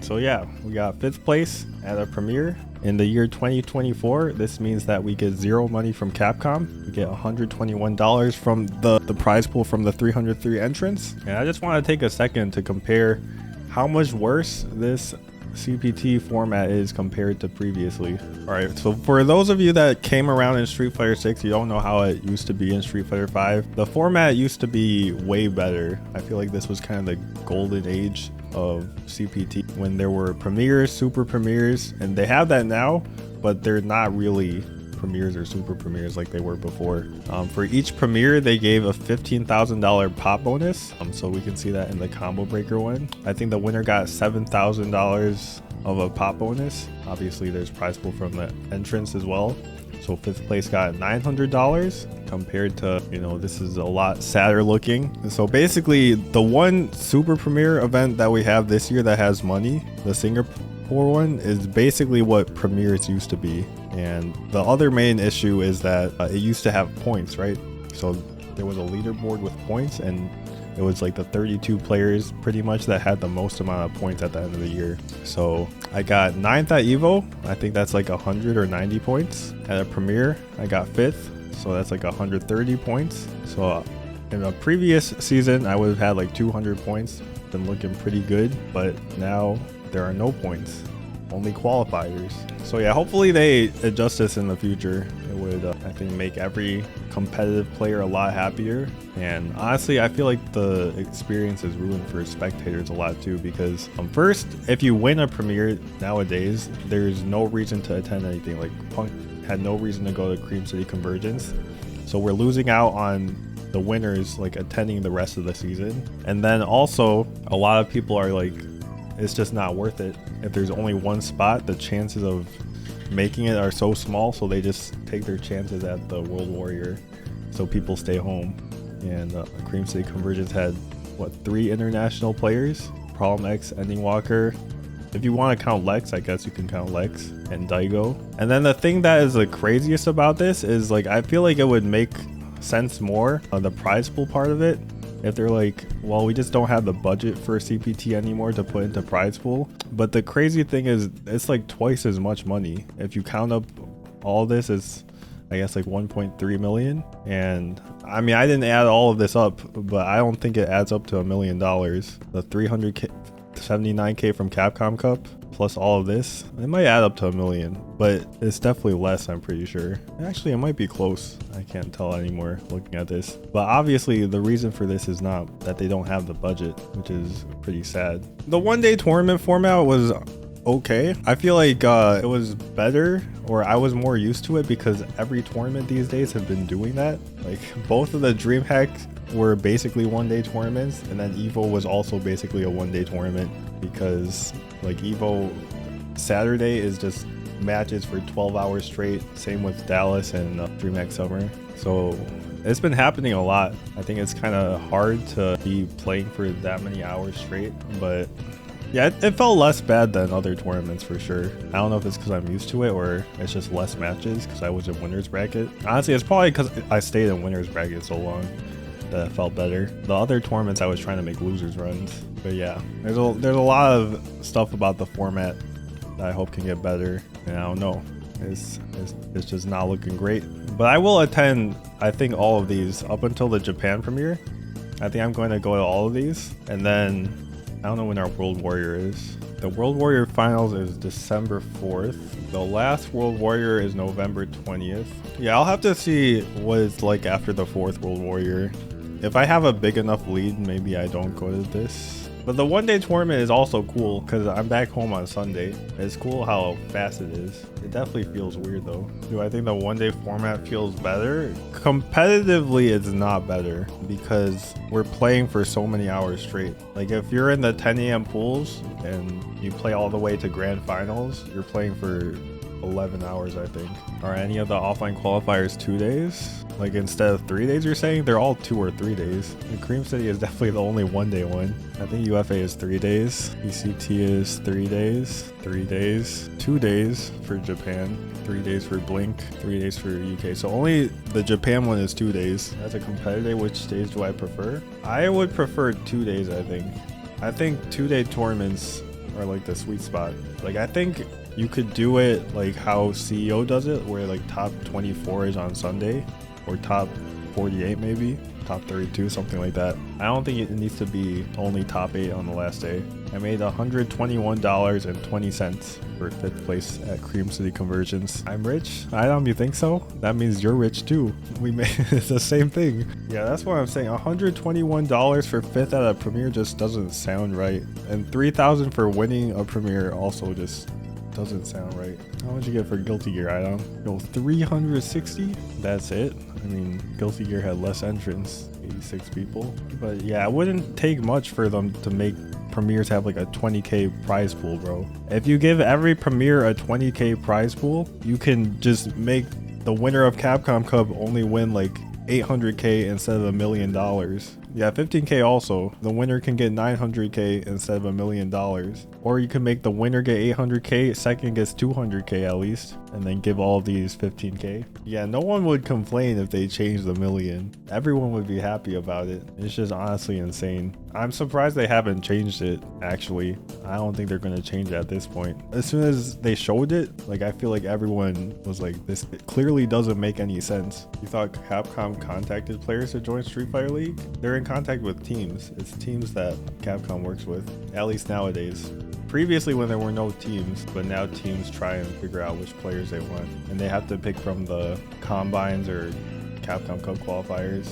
So yeah, we got 5th place at a premiere in the year 2024. This means that we get 0 money from Capcom. We get $121 from the prize pool from the 303 entrants. And I just want to take a second to compare how much worse this CPT format is compared to previously. All right, so for those of you that came around in Street Fighter 6, you don't know how it used to be in Street Fighter 5. The format used to be way better. I feel like this was kind of the golden age of CPT when there were premieres, super premieres, and they have that now, but they're not really premieres or super premieres like they were before. For each premiere, they gave a $15,000 pop bonus. So we can see that in the combo breaker one. I think the winner got $7,000 of a pop bonus. Obviously, there's prize pool from the entrance as well. So 5th place got $900 compared to, you know, this is a lot sadder looking. So basically, the one super premiere event that we have this year that has money, the Singapore one, is basically what premieres used to be. And the other main issue is that it used to have points, right? So there was a leaderboard with points, and it was like the 32 players pretty much that had the most amount of points at the end of the year. So I got 9th at Evo. I think that's like 100 or 90 points. At a premiere, I got 5th. So that's like 130 points. So in a previous season, I would have had like 200 points. Been looking pretty good, but now there are no points. Only qualifiers. So yeah, hopefully they adjust this in the future. It would, I think, make every competitive player a lot happier. And honestly, I feel like the experience is ruined for spectators a lot too, because first, if you win a premiere nowadays, there's no reason to attend anything. Like Punk had no reason to go to Cream City Convergence. So we're losing out on the winners like attending the rest of the season. And then also a lot of people are like, it's just not worth it. If there's only one spot, the chances of making it are so small, so they just take their chances at the World Warrior, so people stay home. And Cream City Convergence had, what, 3 international players? Problem X, Ending Walker. If you want to count Lex, I guess you can count Lex and Daigo. And then the thing that is the craziest about this is, like, I feel like it would make sense more on the prize pool part of it if they're like, well, we just don't have the budget for CPT anymore to put into prize pool. But the crazy thing is, it's like twice as much money. If you count up all this, it's, I guess, like 1.3 million. And I mean, I didn't add all of this up, but I don't think it adds up to $1 million. The 379K from Capcom Cup plus all of this, it might add up to $1 million, but it's definitely less, I'm pretty sure. Actually, it might be close. I can't tell anymore looking at this. But obviously, the reason for this is not that they don't have the budget, which is pretty sad. The one-day tournament format was okay. I feel like it was better, or I was more used to it, because every tournament these days have been doing that. Like, both of the DreamHack were basically one-day tournaments, and then Evo was also basically a one-day tournament, because like Evo Saturday is just matches for 12 hours straight. Same with Dallas and DreamHack Summer. So it's been happening a lot. I think it's kind of hard to be playing for that many hours straight, but yeah, it felt less bad than other tournaments for sure. I don't know if it's because I'm used to it or it's just less matches because I was in winner's bracket. Honestly, it's probably because I stayed in winner's bracket so long that it felt better. The other tournaments I was trying to make losers runs. But yeah, there's a lot of stuff about the format that I hope can get better. And I don't know. It's just not looking great. But I will attend, I think, all of these up until the Japan premiere. I think I'm going to go to all of these. And then I don't know when our World Warrior is. The World Warrior Finals is December 4th. The last World Warrior is November 20th. Yeah, I'll have to see what it's like after the 4th World Warrior. If I have a big enough lead, maybe I don't go to this. But the one-day tournament is also cool because I'm back home on Sunday. It's cool how fast it is. It definitely feels weird though. Do I think the one-day format feels better? Competitively, it's not better because we're playing for so many hours straight. Like if you're in the 10 a.m. pools and you play all the way to grand finals, you're playing for 11 hours, I think. Are any of the offline qualifiers 2 days? Like instead of 3 days, you're saying? They're all 2 or 3 days. And Cream City is definitely the only one-day one. I think UFA is 3 days. ECT is 3 days. 3 days. 2 days for Japan. 3 days for Blink. 3 days for UK. So only the Japan one is 2 days. As a competitor, which days do I prefer? I would prefer 2 days, I think. I think 2-day tournaments are like the sweet spot. Like I think you could do it like how CEO does it, where like top 24 is on Sunday, or top 48 maybe, top 32, something like that. I don't think it needs to be only top 8 on the last day. I made $121.20 for 5th place at Cream City Conversions. I'm rich? You think so? That means you're rich too. We made it's the same thing. Yeah, that's what I'm saying. $121 for 5th at a premiere just doesn't sound right. And $3,000 for winning a premiere also just doesn't sound right. How much you get for Guilty Gear item? Yo, 360? That's it? I mean, Guilty Gear had less entrants, 86 people. But yeah, it wouldn't take much for them to make premieres have like a 20k prize pool, bro. If you give every premiere a 20k prize pool, you can just make the winner of Capcom Cup only win like 800k instead of $1 million. Yeah, 15k also. The winner can get 900k instead of $1 million. Or you can make the winner get 800k, second gets 200k at least, and then give all these 15k. Yeah, no one would complain if they changed the million. Everyone would be happy about it. It's just honestly insane. I'm surprised they haven't changed it, actually. I don't think they're gonna change it at this point. As soon as they showed it, like I feel like everyone was like, this clearly doesn't make any sense. You thought Capcom contacted players to join Street Fighter League? They're in contact with teams. It's teams that Capcom works with, at least nowadays. Previously when there were no teams, but now teams try and figure out which players they want, and they have to pick from the combines or Capcom Cup qualifiers.